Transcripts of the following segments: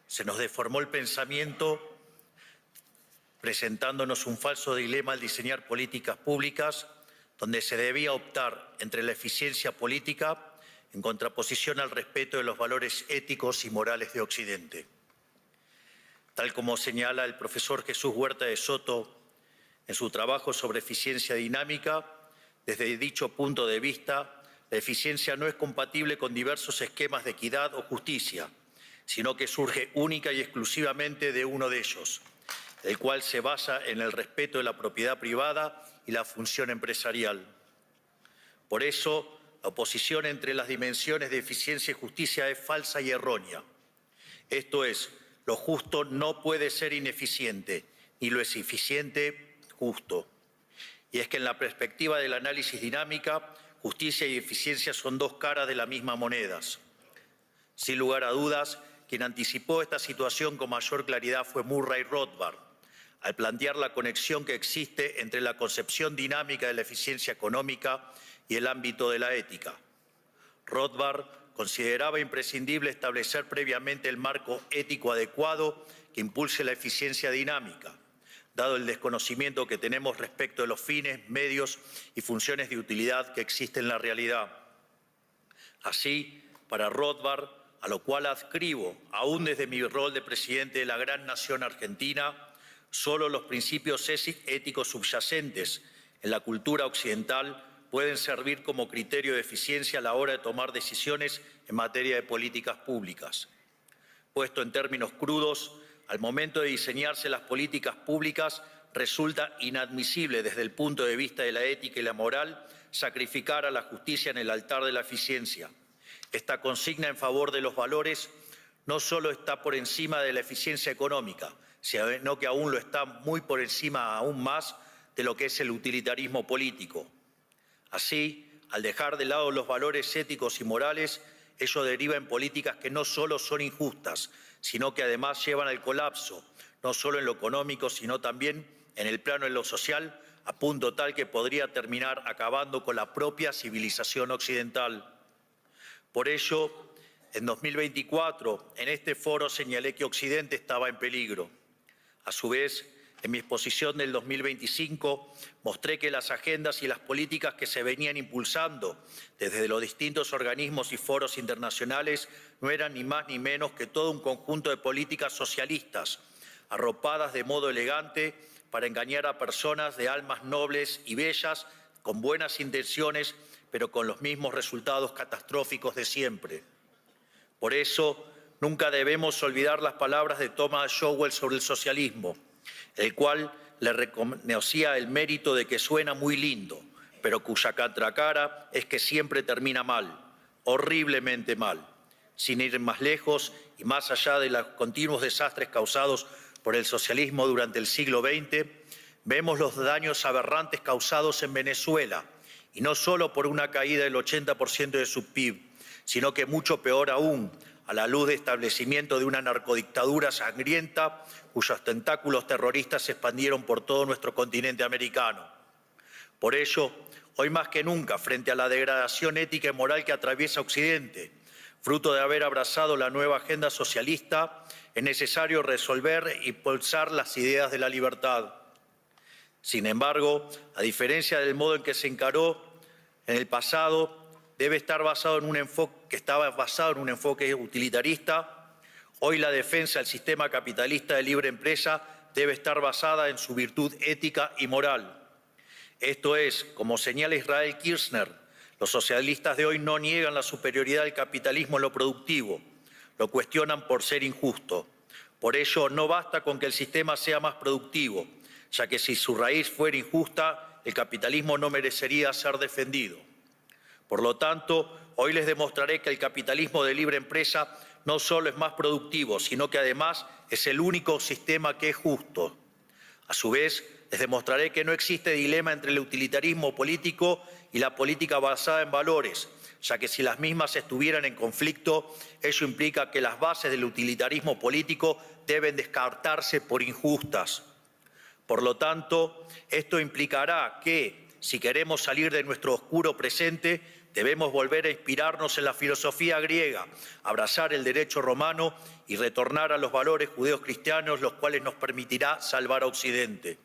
Se nos deformó el pensamiento presentándonos un falso dilema al diseñar políticas públicas donde se debía optar entre la eficiencia política en contraposición al respeto de los valores éticos y morales de Occidente. Tal como señala el profesor Jesús Huerta de Soto en su trabajo sobre eficiencia dinámica, desde dicho punto de vista, la eficiencia no es compatible con diversos esquemas de equidad o justicia, sino que surge única y exclusivamente de uno de ellos, el cual se basa en el respeto de la propiedad privada y la función empresarial. Por eso, la oposición entre las dimensiones de eficiencia y justicia es falsa y errónea. Esto es, lo justo no puede ser ineficiente, ni lo es eficiente justo. Y es que en la perspectiva del análisis dinámica, justicia y eficiencia son dos caras de la misma moneda. Sin lugar a dudas, quien anticipó esta situación con mayor claridad fue Murray Rothbard, al plantear la conexión que existe entre la concepción dinámica de la eficiencia económica y el ámbito de la ética. Rothbard consideraba imprescindible establecer previamente el marco ético adecuado que impulse la eficiencia dinámica, dado el desconocimiento que tenemos respecto de los fines, medios y funciones de utilidad que existen en la realidad. Así, para Rothbard, a lo cual adscribo, aún desde mi rol de presidente de la gran nación argentina, solo los principios éticos subyacentes en la cultura occidental pueden servir como criterio de eficiencia a la hora de tomar decisiones en materia de políticas públicas. Puesto en términos crudos, al momento de diseñarse las políticas públicas, resulta inadmisible desde el punto de vista de la ética y la moral sacrificar a la justicia en el altar de la eficiencia. Esta consigna en favor de los valores no solo está por encima de la eficiencia económica, sino que aún lo está muy por encima aún más de lo que es el utilitarismo político. Así, al dejar de lado los valores éticos y morales, ello deriva en políticas que no solo son injustas, sino que además llevan al colapso, no solo en lo económico, sino también en el plano de lo social, a punto tal que podría terminar acabando con la propia civilización occidental. Por ello, en 2024, en este foro señalé que Occidente estaba en peligro. A su vez, en mi exposición del 2025, mostré que las agendas y las políticas que se venían impulsando desde los distintos organismos y foros internacionales no eran ni más ni menos que todo un conjunto de políticas socialistas, arropadas de modo elegante para engañar a personas de almas nobles y bellas, con buenas intenciones, pero con los mismos resultados catastróficos de siempre. Por eso, nunca debemos olvidar las palabras de Thomas Sowell sobre el socialismo, el cual le reconocía el mérito de que suena muy lindo, pero cuya contracara es que siempre termina mal, horriblemente mal. Sin ir más lejos y más allá de los continuos desastres causados por el socialismo durante el siglo XX, vemos los daños aberrantes causados en Venezuela, y no solo por una caída del 80% de su PIB, sino que mucho peor aún, a la luz de establecimiento de una narcodictadura sangrienta cuyos tentáculos terroristas se expandieron por todo nuestro continente americano. Por ello, hoy más que nunca, frente a la degradación ética y moral que atraviesa Occidente, fruto de haber abrazado la nueva agenda socialista, es necesario resolver e impulsar las ideas de la libertad. Sin embargo, a diferencia del modo en que se encaró en el pasado, estaba basado en un enfoque utilitarista. Hoy la defensa del sistema capitalista de libre empresa debe estar basada en su virtud ética y moral. Esto es, como señala Israel Kirzner, los socialistas de hoy no niegan la superioridad del capitalismo en lo productivo, lo cuestionan por ser injusto. Por ello, no basta con que el sistema sea más productivo, ya que si su raíz fuera injusta, el capitalismo no merecería ser defendido. Por lo tanto, hoy les demostraré que el capitalismo de libre empresa no solo es más productivo, sino que además es el único sistema que es justo. A su vez, les demostraré que no existe dilema entre el utilitarismo político y la política basada en valores, ya que si las mismas estuvieran en conflicto, ello implica que las bases del utilitarismo político deben descartarse por injustas. Por lo tanto, esto implicará que, si queremos salir de nuestro oscuro presente, debemos volver a inspirarnos en la filosofía griega, abrazar el derecho romano y retornar a los valores judeocristianos, los cuales nos permitirá salvar a Occidente.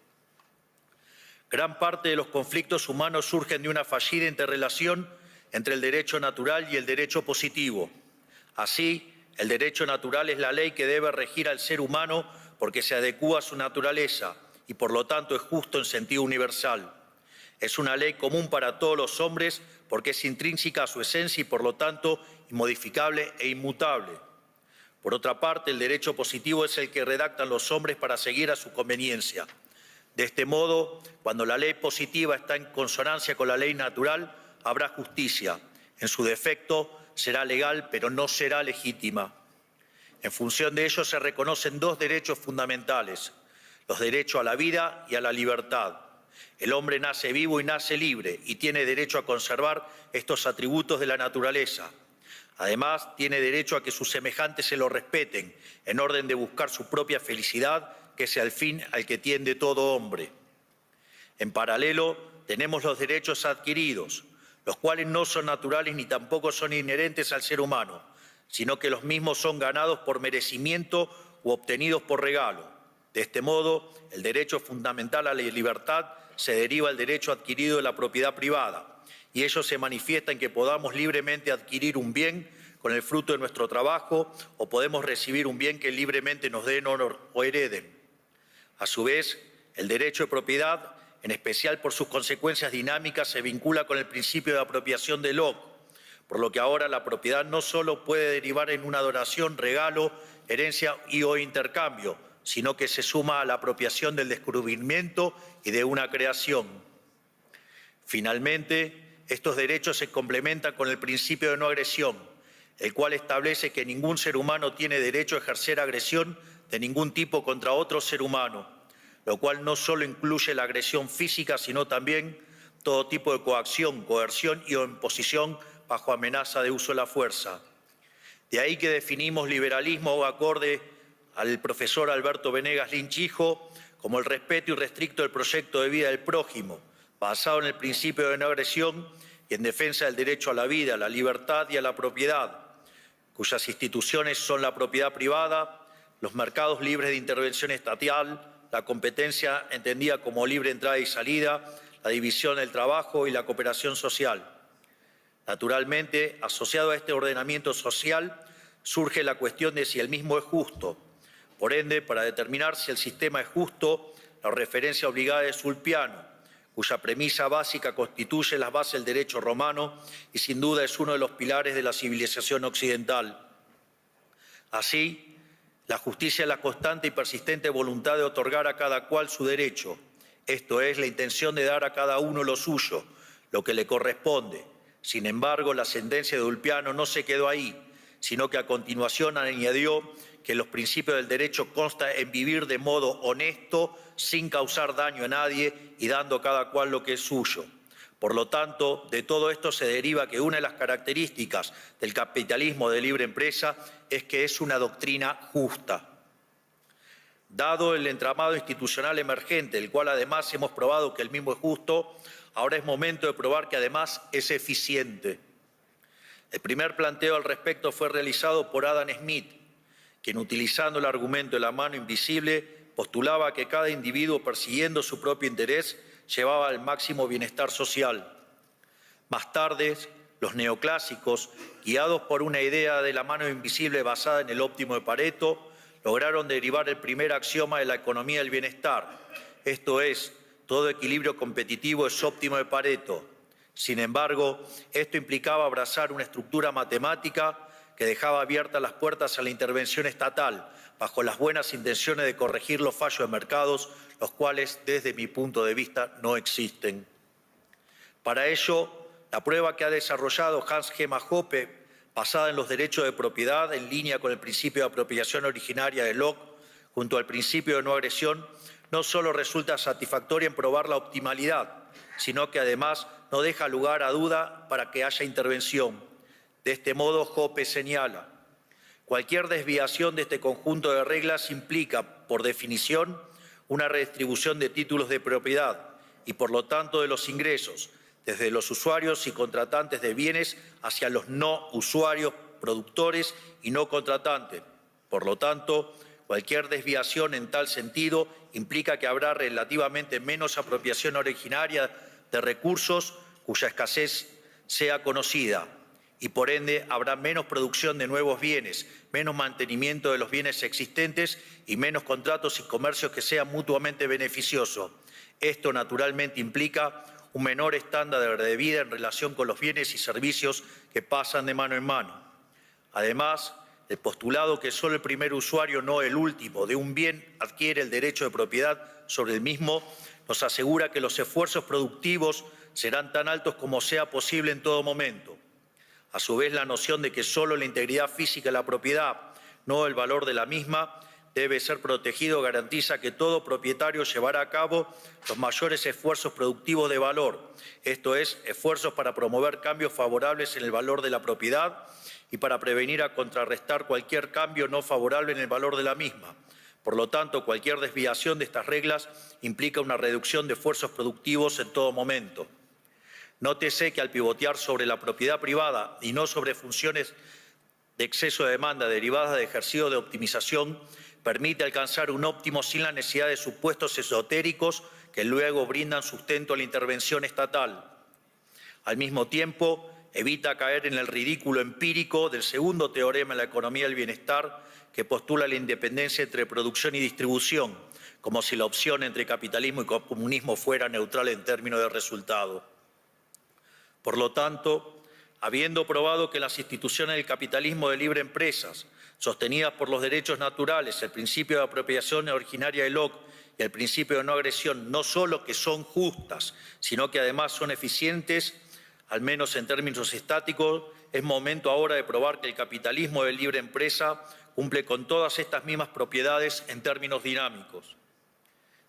Gran parte de los conflictos humanos surgen de una fallida interrelación entre el derecho natural y el derecho positivo. Así, el derecho natural es la ley que debe regir al ser humano porque se adecúa a su naturaleza y por lo tanto es justo en sentido universal. Es una ley común para todos los hombres porque es intrínseca a su esencia y por lo tanto inmodificable e inmutable. Por otra parte, el derecho positivo es el que redactan los hombres para seguir a su conveniencia. De este modo, cuando la ley positiva está en consonancia con la ley natural, habrá justicia. En su defecto, será legal, pero no será legítima. En función de ello, se reconocen dos derechos fundamentales: los derechos a la vida y a la libertad. El hombre nace vivo y nace libre y tiene derecho a conservar estos atributos de la naturaleza. Además, tiene derecho a que sus semejantes se lo respeten, en orden de buscar su propia felicidad, que sea el fin al que tiende todo hombre. En paralelo, tenemos los derechos adquiridos, los cuales no son naturales ni tampoco son inherentes al ser humano, sino que los mismos son ganados por merecimiento u obtenidos por regalo. De este modo, el derecho fundamental a la libertad se deriva del derecho adquirido de la propiedad privada, y ello se manifiesta en que podamos libremente adquirir un bien con el fruto de nuestro trabajo o podemos recibir un bien que libremente nos den o hereden. A su vez, el derecho de propiedad, en especial por sus consecuencias dinámicas, se vincula con el principio de apropiación de Locke, por lo que ahora la propiedad no solo puede derivar en una donación, regalo, herencia y o intercambio, sino que se suma a la apropiación del descubrimiento y de una creación. Finalmente, estos derechos se complementan con el principio de no agresión, el cual establece que ningún ser humano tiene derecho a ejercer agresión de ningún tipo contra otro ser humano, lo cual no solo incluye la agresión física, sino también todo tipo de coacción, coerción y o imposición bajo amenaza de uso de la fuerza. De ahí que definimos liberalismo acorde al profesor Alberto Venegas Lynch hijo como el respeto irrestricto del proyecto de vida del prójimo, basado en el principio de no agresión y en defensa del derecho a la vida, a la libertad y a la propiedad, cuyas instituciones son la propiedad privada, los mercados libres de intervención estatal, la competencia entendida como libre entrada y salida, la división del trabajo y la cooperación social. Naturalmente, asociado a este ordenamiento social, surge la cuestión de si el mismo es justo. Por ende, para determinar si el sistema es justo, la referencia obligada es Ulpiano, cuya premisa básica constituye las bases del derecho romano y sin duda es uno de los pilares de la civilización occidental. Así, la justicia es la constante y persistente voluntad de otorgar a cada cual su derecho, esto es, la intención de dar a cada uno lo suyo, lo que le corresponde. Sin embargo, la sentencia de Ulpiano no se quedó ahí, sino que a continuación añadió que los principios del derecho constan en vivir de modo honesto, sin causar daño a nadie y dando a cada cual lo que es suyo. Por lo tanto, de todo esto se deriva que una de las características del capitalismo de libre empresa es que es una doctrina justa. Dado el entramado institucional emergente, el cual además hemos probado que el mismo es justo, ahora es momento de probar que además es eficiente. El primer planteo al respecto fue realizado por Adam Smith, quien utilizando el argumento de la mano invisible postulaba que cada individuo persiguiendo su propio interés llevaba al máximo bienestar social. Más tarde, los neoclásicos, guiados por una idea de la mano invisible basada en el óptimo de Pareto, lograron derivar el primer axioma de la economía del bienestar, esto es, todo equilibrio competitivo es óptimo de Pareto. Sin embargo, esto implicaba abrazar una estructura matemática que dejaba abiertas las puertas a la intervención estatal, bajo las buenas intenciones de corregir los fallos de mercados, los cuales, desde mi punto de vista, no existen. Para ello, la prueba que ha desarrollado Hans Gemma Hoppe, basada en los derechos de propiedad, en línea con el principio de apropiación originaria de Locke, junto al principio de no agresión, no solo resulta satisfactoria en probar la optimalidad, sino que además no deja lugar a duda para que haya intervención. De este modo, Hoppe señala: cualquier desviación de este conjunto de reglas implica, por definición, una redistribución de títulos de propiedad y, por lo tanto, de los ingresos, desde los usuarios y contratantes de bienes hacia los no usuarios, productores y no contratantes. Por lo tanto, cualquier desviación en tal sentido implica que habrá relativamente menos apropiación originaria de recursos cuya escasez sea conocida y, por ende, habrá menos producción de nuevos bienes, menos mantenimiento de los bienes existentes y menos contratos y comercios que sean mutuamente beneficiosos. Esto, naturalmente, implica un menor estándar de vida en relación con los bienes y servicios que pasan de mano en mano. Además, el postulado que solo el primer usuario, no el último, de un bien adquiere el derecho de propiedad sobre el mismo, nos asegura que los esfuerzos productivos serán tan altos como sea posible en todo momento. A su vez, la noción de que solo la integridad física de la propiedad, no el valor de la misma, debe ser protegido garantiza que todo propietario llevará a cabo los mayores esfuerzos productivos de valor, esto es, esfuerzos para promover cambios favorables en el valor de la propiedad y para prevenir o contrarrestar cualquier cambio no favorable en el valor de la misma. Por lo tanto, cualquier desviación de estas reglas implica una reducción de esfuerzos productivos en todo momento. Nótese que al pivotear sobre la propiedad privada y no sobre funciones de exceso de demanda derivadas de ejercicio de optimización, permite alcanzar un óptimo sin la necesidad de supuestos esotéricos que luego brindan sustento a la intervención estatal. Al mismo tiempo, evita caer en el ridículo empírico del segundo teorema de la economía del bienestar que postula la independencia entre producción y distribución, como si la opción entre capitalismo y comunismo fuera neutral en términos de resultado. Por lo tanto, habiendo probado que las instituciones del capitalismo de libre empresas, sostenidas por los derechos naturales, el principio de apropiación originaria de Locke y el principio de no agresión, no solo que son justas, sino que además son eficientes, al menos en términos estáticos, es momento ahora de probar que el capitalismo de libre empresa cumple con todas estas mismas propiedades en términos dinámicos.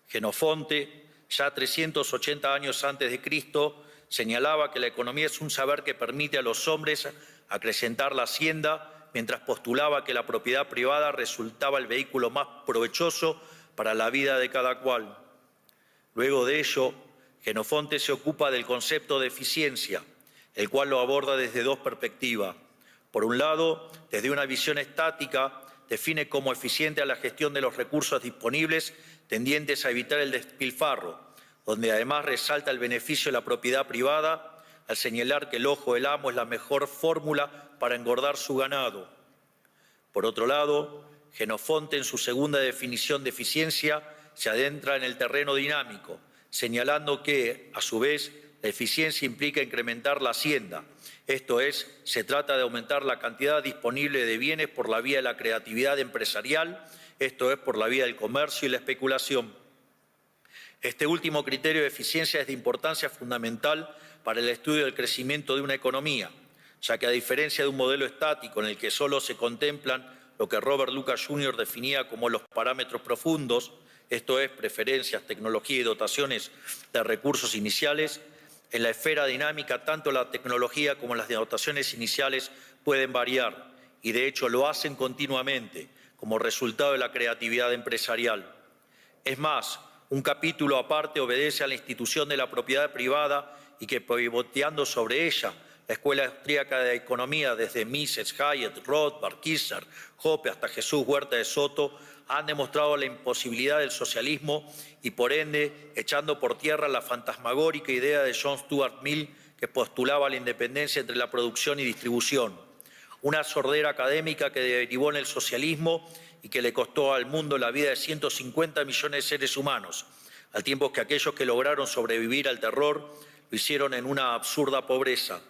Jenofonte, ya 380 años antes de Cristo, señalaba que la economía es un saber que permite a los hombres acrecentar la hacienda, mientras postulaba que la propiedad privada resultaba el vehículo más provechoso para la vida de cada cual. Luego de ello, Jenofonte se ocupa del concepto de eficiencia, el cual lo aborda desde dos perspectivas. Por un lado, desde una visión estática, define como eficiente a la gestión de los recursos disponibles tendientes a evitar el despilfarro, donde además resalta el beneficio de la propiedad privada al señalar que el ojo del amo es la mejor fórmula para engordar su ganado. Por otro lado, Jenofonte, en su segunda definición de eficiencia, se adentra en el terreno dinámico, señalando que, a su vez, la eficiencia implica incrementar la hacienda. Esto es, se trata de aumentar la cantidad disponible de bienes por la vía de la creatividad empresarial, esto es, por la vía del comercio y la especulación. Este último criterio de eficiencia es de importancia fundamental para el estudio del crecimiento de una economía, ya que a diferencia de un modelo estático en el que solo se contemplan lo que Robert Lucas Jr. definía como los parámetros profundos, esto es, preferencias, tecnología y dotaciones de recursos iniciales, en la esfera dinámica tanto la tecnología como las dotaciones iniciales pueden variar y de hecho lo hacen continuamente como resultado de la creatividad empresarial. Es más, un capítulo aparte obedece a la institución de la propiedad privada y que, pivoteando sobre ella, la Escuela Austríaca de Economía, desde Mises, Hayek, Rothbard, Kirchner, Hoppe hasta Jesús Huerta de Soto, han demostrado la imposibilidad del socialismo y, por ende, echando por tierra la fantasmagórica idea de John Stuart Mill que postulaba la independencia entre la producción y distribución. Una sordera académica que derivó en el socialismo y que le costó al mundo la vida de 150 millones de seres humanos, al tiempo que aquellos que lograron sobrevivir al terror lo hicieron en una absurda pobreza.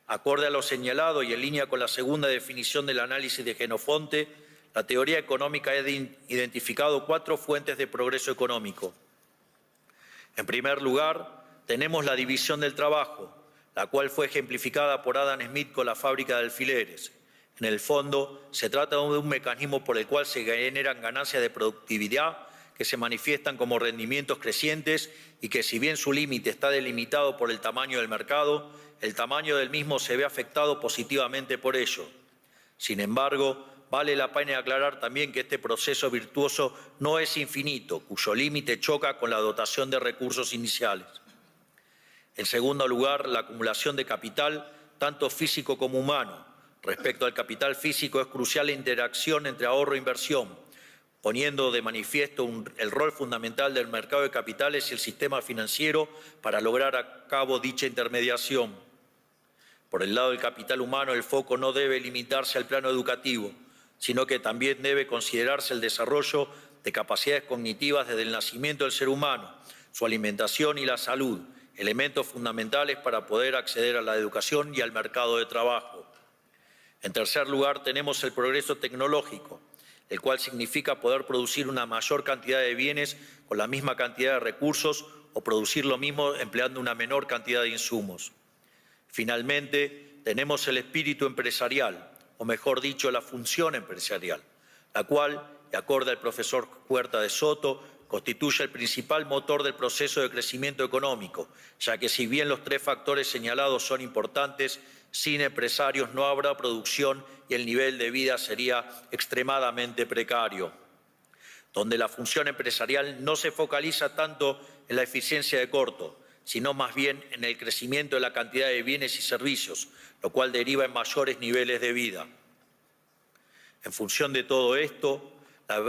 Acorde a lo señalado y en línea con la segunda definición del análisis de Jenofonte, la teoría económica ha identificado 4 fuentes de progreso económico. En primer lugar, tenemos la división del trabajo, la cual fue ejemplificada por Adam Smith con la fábrica de alfileres. En el fondo, se trata de un mecanismo por el cual se generan ganancias de productividad que se manifiestan como rendimientos crecientes y que, si bien su límite está delimitado por el tamaño del mercado, el tamaño del mismo se ve afectado positivamente por ello. Sin embargo, vale la pena aclarar también que este proceso virtuoso no es infinito, cuyo límite choca con la dotación de recursos iniciales. En segundo lugar, la acumulación de capital, tanto físico como humano. Respecto al capital físico, es crucial la interacción entre ahorro e inversión, poniendo de manifiesto el rol fundamental del mercado de capitales y el sistema financiero para lograr a cabo dicha intermediación. Por el lado del capital humano, el foco no debe limitarse al plano educativo, sino que también debe considerarse el desarrollo de capacidades cognitivas desde el nacimiento del ser humano, su alimentación y la salud, elementos fundamentales para poder acceder a la educación y al mercado de trabajo. En tercer lugar, tenemos el progreso tecnológico, el cual significa poder producir una mayor cantidad de bienes con la misma cantidad de recursos o producir lo mismo empleando una menor cantidad de insumos. Finalmente, tenemos el espíritu empresarial, o mejor dicho, la función empresarial, la cual, de acuerdo al profesor Huerta de Soto, constituye el principal motor del proceso de crecimiento económico, ya que si bien los tres factores señalados son importantes, sin empresarios no habrá producción y el nivel de vida sería extremadamente precario. Donde la función empresarial no se focaliza tanto en la eficiencia de corto, sino más bien en el crecimiento de la cantidad de bienes y servicios, lo cual deriva en mayores niveles de vida. En función de todo esto,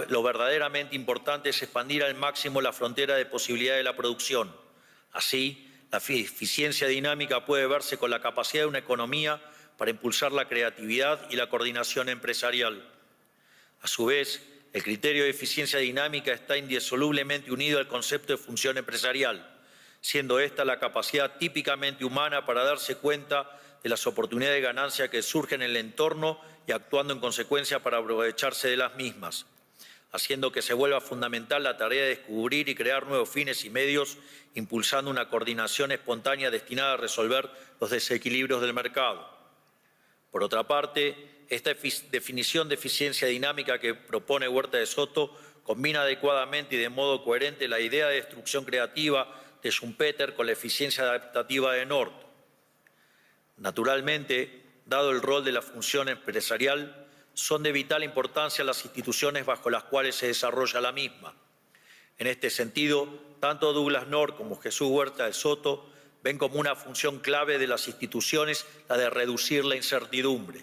lo verdaderamente importante es expandir al máximo la frontera de posibilidad de la producción. Así, la eficiencia dinámica puede verse con la capacidad de una economía para impulsar la creatividad y la coordinación empresarial. A su vez, el criterio de eficiencia dinámica está indisolublemente unido al concepto de función empresarial, siendo esta la capacidad típicamente humana para darse cuenta de las oportunidades de ganancia que surgen en el entorno y actuando en consecuencia para aprovecharse de las mismas, haciendo que se vuelva fundamental la tarea de descubrir y crear nuevos fines y medios, impulsando una coordinación espontánea destinada a resolver los desequilibrios del mercado. Por otra parte, esta definición de eficiencia dinámica que propone Huerta de Soto combina adecuadamente y de modo coherente la idea de destrucción creativa de Schumpeter con la eficiencia adaptativa de North. Naturalmente, dado el rol de la función empresarial, son de vital importancia las instituciones bajo las cuales se desarrolla la misma. En este sentido, tanto Douglas North como Jesús Huerta de Soto ven como una función clave de las instituciones la de reducir la incertidumbre.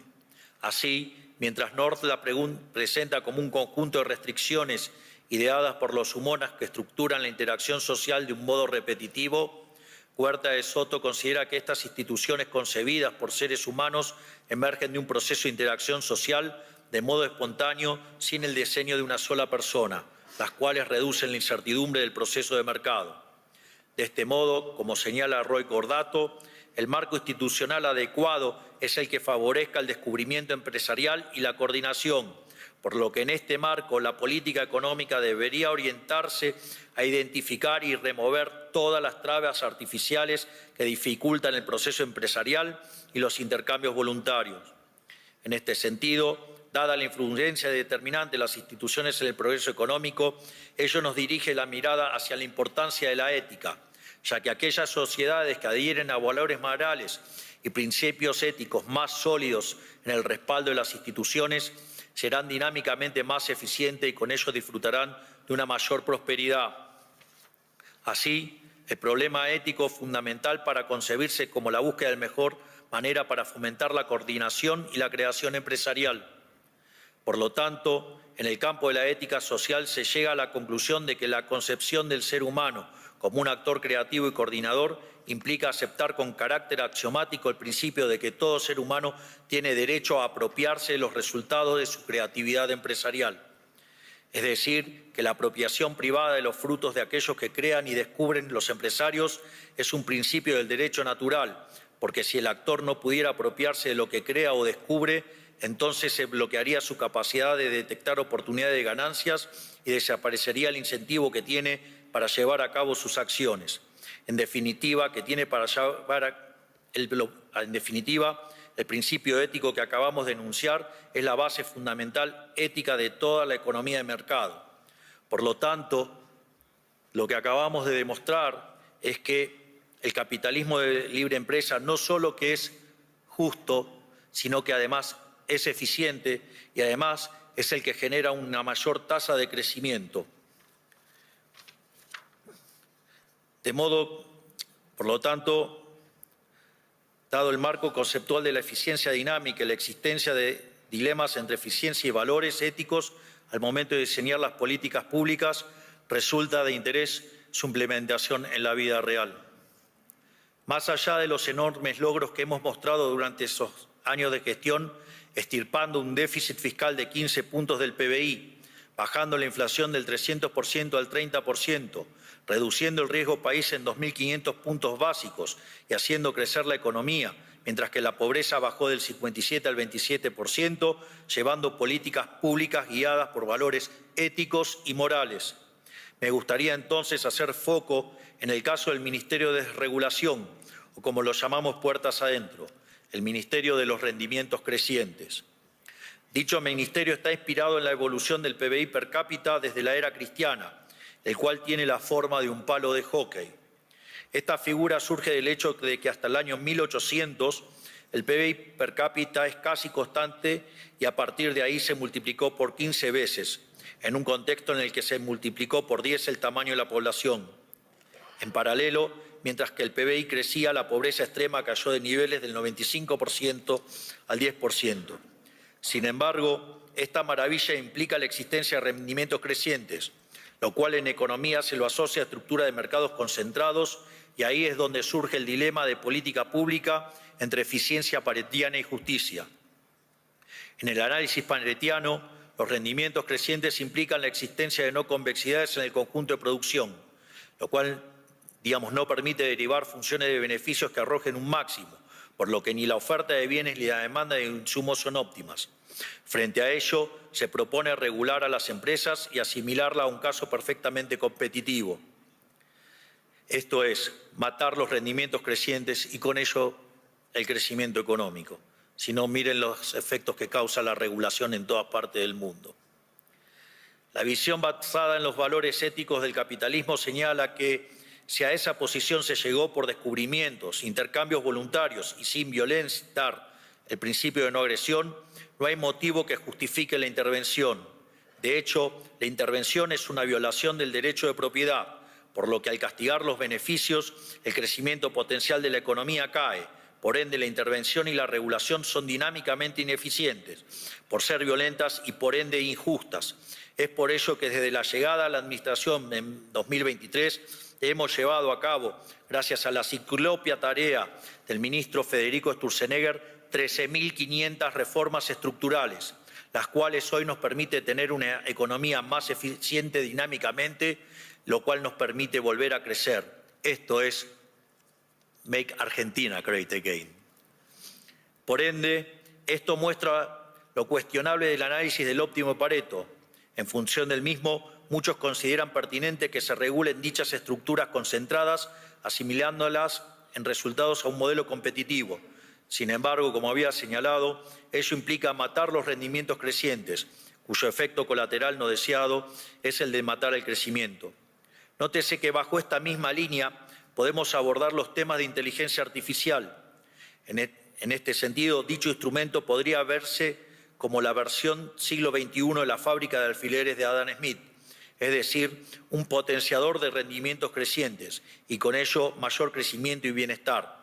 Así, mientras North la presenta como un conjunto de restricciones ideadas por los humanos que estructuran la interacción social de un modo repetitivo, Huerta de Soto considera que estas instituciones concebidas por seres humanos emergen de un proceso de interacción social de modo espontáneo sin el diseño de una sola persona, las cuales reducen la incertidumbre del proceso de mercado. De este modo, como señala Roy Cordato, el marco institucional adecuado es el que favorezca el descubrimiento empresarial y la coordinación, por lo que en este marco la política económica debería orientarse a identificar y remover todas las trabas artificiales que dificultan el proceso empresarial y los intercambios voluntarios. En este sentido, dada la influencia determinante de las instituciones en el progreso económico, ello nos dirige la mirada hacia la importancia de la ética, ya que aquellas sociedades que adhieren a valores morales y principios éticos más sólidos en el respaldo de las instituciones serán dinámicamente más eficientes y con ello disfrutarán de una mayor prosperidad. Así, el problema ético fundamental para concebirse como la búsqueda de la mejor manera para fomentar la coordinación y la creación empresarial. Por lo tanto, en el campo de la ética social se llega a la conclusión de que la concepción del ser humano como un actor creativo y coordinador implica aceptar con carácter axiomático el principio de que todo ser humano tiene derecho a apropiarse de los resultados de su creatividad empresarial. Es decir, que la apropiación privada de los frutos de aquellos que crean y descubren los empresarios es un principio del derecho natural, porque si el actor no pudiera apropiarse de lo que crea o descubre, entonces se bloquearía su capacidad de detectar oportunidades de ganancias y desaparecería el incentivo que tiene para llevar a cabo sus acciones. En definitiva, el principio ético que acabamos de enunciar es la base fundamental ética de toda la economía de mercado. Por lo tanto, lo que acabamos de demostrar es que el capitalismo de libre empresa no solo que es justo, sino que además es eficiente y además es el que genera una mayor tasa de crecimiento. De modo Por lo tanto, dado el marco conceptual de la eficiencia dinámica y la existencia de dilemas entre eficiencia y valores éticos al momento de diseñar las políticas públicas, resulta de interés su implementación en la vida real. Más allá de los enormes logros que hemos mostrado durante esos años de gestión, extirpando un déficit fiscal de 15 puntos del PBI, bajando la inflación del 300% al 30%, reduciendo el riesgo país en 2.500 puntos básicos y haciendo crecer la economía, mientras que la pobreza bajó del 57 al 27%, llevando políticas públicas guiadas por valores éticos y morales. Me gustaría entonces hacer foco en el caso del Ministerio de Desregulación, o como lo llamamos puertas adentro, el Ministerio de los Rendimientos Crecientes. Dicho ministerio está inspirado en la evolución del PBI per cápita desde la era cristiana, el cual tiene la forma de un palo de hockey. Esta figura surge del hecho de que hasta el año 1800 el PBI per cápita es casi constante y a partir de ahí se multiplicó por 15 veces, en un contexto en el que se multiplicó por 10 el tamaño de la población. En paralelo, mientras que el PBI crecía, la pobreza extrema cayó de niveles del 95% al 10%. Sin embargo, esta maravilla implica la existencia de rendimientos crecientes, lo cual en economía se lo asocia a estructura de mercados concentrados, y ahí es donde surge el dilema de política pública entre eficiencia paretiana y justicia. En el análisis paretiano, los rendimientos crecientes implican la existencia de no convexidades en el conjunto de producción, lo cual, no permite derivar funciones de beneficios que arrojen un máximo, por lo que ni la oferta de bienes ni la demanda de insumos son óptimas. Frente a ello, se propone regular a las empresas y asimilarla a un caso perfectamente competitivo. Esto es, matar los rendimientos crecientes y con ello el crecimiento económico. Si no, miren los efectos que causa la regulación en todas partes del mundo. La visión basada en los valores éticos del capitalismo señala que si a esa posición se llegó por descubrimientos, intercambios voluntarios y sin violentar el principio de no agresión, no hay motivo que justifique la intervención. De hecho, la intervención es una violación del derecho de propiedad, por lo que al castigar los beneficios, el crecimiento potencial de la economía cae. Por ende, la intervención y la regulación son dinámicamente ineficientes, por ser violentas y por ende injustas. Es por ello que desde la llegada a la Administración en 2023 hemos llevado a cabo, gracias a la ciclópea tarea del ministro Federico Sturzenegger, 13.500 reformas estructurales, las cuales hoy nos permite tener una economía más eficiente dinámicamente, lo cual nos permite volver a crecer. Esto es Make Argentina Great Again. Por ende, esto muestra lo cuestionable del análisis del óptimo Pareto. En función del mismo, muchos consideran pertinente que se regulen dichas estructuras concentradas, asimilándolas en resultados a un modelo competitivo. Sin embargo, como había señalado, ello implica matar los rendimientos crecientes, cuyo efecto colateral no deseado es el de matar el crecimiento. Nótese que bajo esta misma línea podemos abordar los temas de inteligencia artificial. En este sentido, dicho instrumento podría verse como la versión siglo XXI de la fábrica de alfileres de Adam Smith, es decir, un potenciador de rendimientos crecientes y con ello mayor crecimiento y bienestar.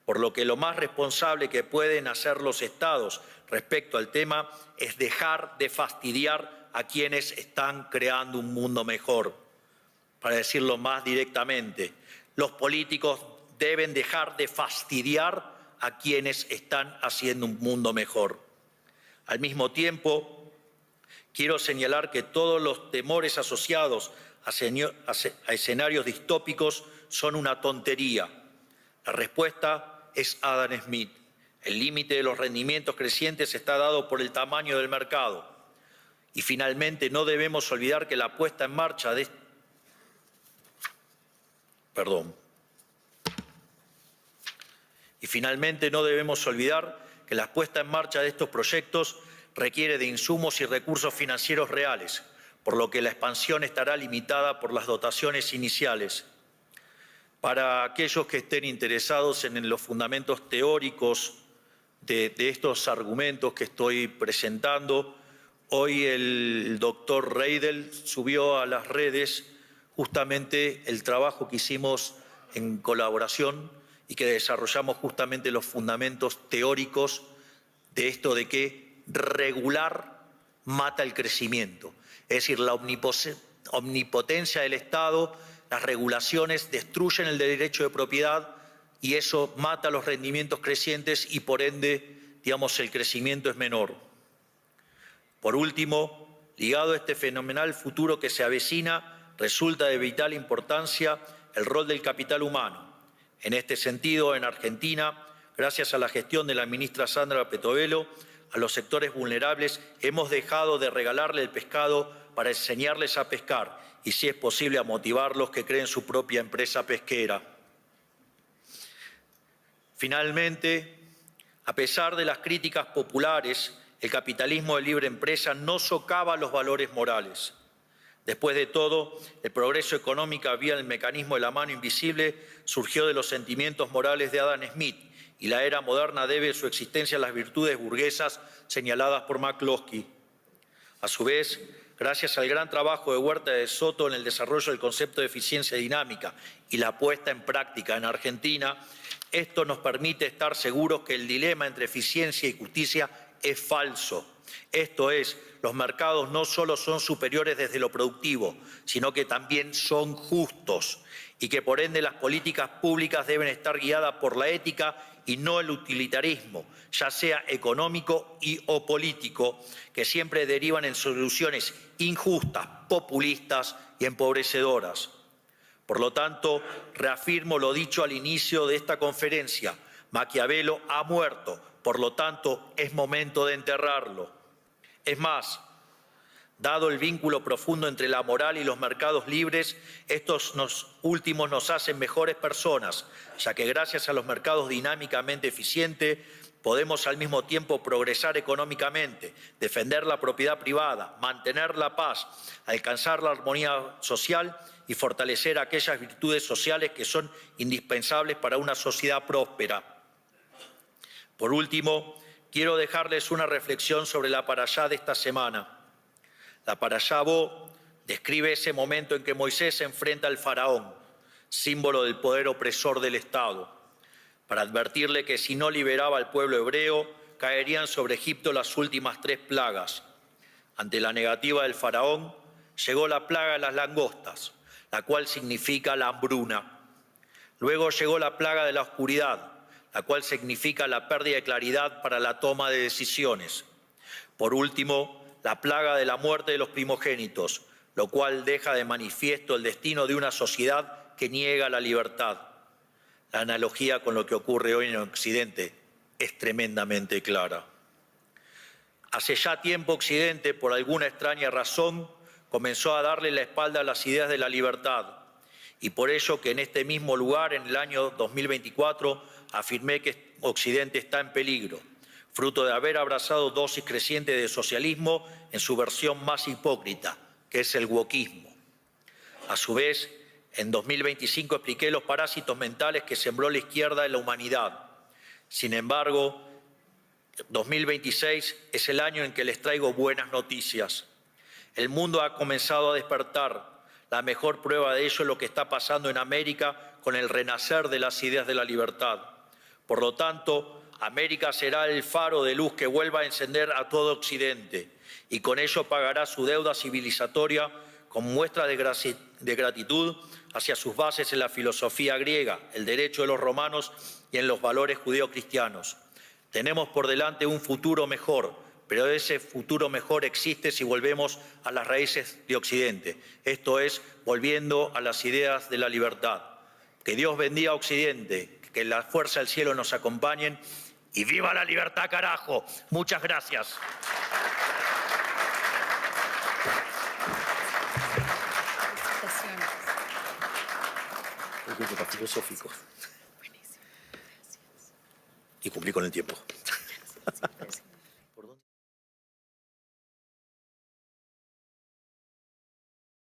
Por lo que lo más responsable que pueden hacer los Estados respecto al tema es dejar de fastidiar a quienes están creando un mundo mejor. Para decirlo más directamente, los políticos deben dejar de fastidiar a quienes están haciendo un mundo mejor. Al mismo tiempo, quiero señalar que todos los temores asociados a escenarios distópicos son una tontería. La respuesta es Adam Smith. El límite de los rendimientos crecientes está dado por el tamaño del mercado. Y finalmente, no debemos olvidar que la puesta en marcha de estos proyectos requiere de insumos y recursos financieros reales, por lo que la expansión estará limitada por las dotaciones iniciales. Para aquellos que estén interesados en los fundamentos teóricos de estos argumentos que estoy presentando, hoy el doctor Reidel subió a las redes justamente el trabajo que hicimos en colaboración y que desarrollamos justamente los fundamentos teóricos de esto de que regular mata el crecimiento. Es decir, la omnipotencia del Estado, las regulaciones destruyen el derecho de propiedad y eso mata los rendimientos crecientes y por ende, digamos, el crecimiento es menor. Por último, ligado a este fenomenal futuro que se avecina, resulta de vital importancia el rol del capital humano. En este sentido, en Argentina, gracias a la gestión de la ministra Sandra Petovelo, a los sectores vulnerables hemos dejado de regalarle el pescado para enseñarles a pescar y, si es posible, a motivarlos que creen su propia empresa pesquera. Finalmente, a pesar de las críticas populares, el capitalismo de libre empresa no socava los valores morales. Después de todo, el progreso económico vía el mecanismo de la mano invisible surgió de los sentimientos morales de Adam Smith y la era moderna debe su existencia a las virtudes burguesas señaladas por McCloskey. A su vez, gracias al gran trabajo de Huerta de Soto en el desarrollo del concepto de eficiencia dinámica y la puesta en práctica en Argentina, esto nos permite estar seguros que el dilema entre eficiencia y justicia es falso. Esto es, los mercados no solo son superiores desde lo productivo, sino que también son justos y que por ende las políticas públicas deben estar guiadas por la ética y no el utilitarismo, ya sea económico o político, que siempre derivan en soluciones injustas, populistas y empobrecedoras. Por lo tanto, reafirmo lo dicho al inicio de esta conferencia. Maquiavelo ha muerto, por lo tanto, es momento de enterrarlo. Es más, dado el vínculo profundo entre la moral y los mercados libres, estos últimos nos hacen mejores personas, ya que gracias a los mercados dinámicamente eficientes podemos al mismo tiempo progresar económicamente, defender la propiedad privada, mantener la paz, alcanzar la armonía social y fortalecer aquellas virtudes sociales que son indispensables para una sociedad próspera. Por último, quiero dejarles una reflexión sobre la parashá de esta semana. La parashá Bo describe ese momento en que Moisés se enfrenta al faraón, símbolo del poder opresor del Estado, para advertirle que si no liberaba al pueblo hebreo, caerían sobre Egipto las últimas 3 plagas. Ante la negativa del faraón, llegó la plaga de las langostas, la cual significa la hambruna. Luego llegó la plaga de la oscuridad, la cual significa la pérdida de claridad para la toma de decisiones. Por último, la plaga de la muerte de los primogénitos, lo cual deja de manifiesto el destino de una sociedad que niega la libertad. La analogía con lo que ocurre hoy en Occidente es tremendamente clara. Hace ya tiempo Occidente, por alguna extraña razón, comenzó a darle la espalda a las ideas de la libertad. Y por ello que en este mismo lugar, en el año 2024, afirmé que Occidente está en peligro, fruto de haber abrazado dosis crecientes de socialismo en su versión más hipócrita, que es el wokismo. A su vez, en 2025 expliqué los parásitos mentales que sembró la izquierda en la humanidad. Sin embargo, 2026 es el año en que les traigo buenas noticias. El mundo ha comenzado a despertar. La mejor prueba de ello es lo que está pasando en América con el renacer de las ideas de la libertad. Por lo tanto, América será el faro de luz que vuelva a encender a todo Occidente y con ello pagará su deuda civilizatoria como muestra de gratitud hacia sus bases en la filosofía griega, el derecho de los romanos y en los valores judeocristianos. Tenemos por delante un futuro mejor, pero ese futuro mejor existe si volvemos a las raíces de Occidente, esto es, volviendo a las ideas de la libertad. Que Dios bendiga a Occidente, que la fuerza del cielo nos acompañen y ¡viva la libertad, carajo! Muchas gracias. Filosófico. Y cumplí con el tiempo.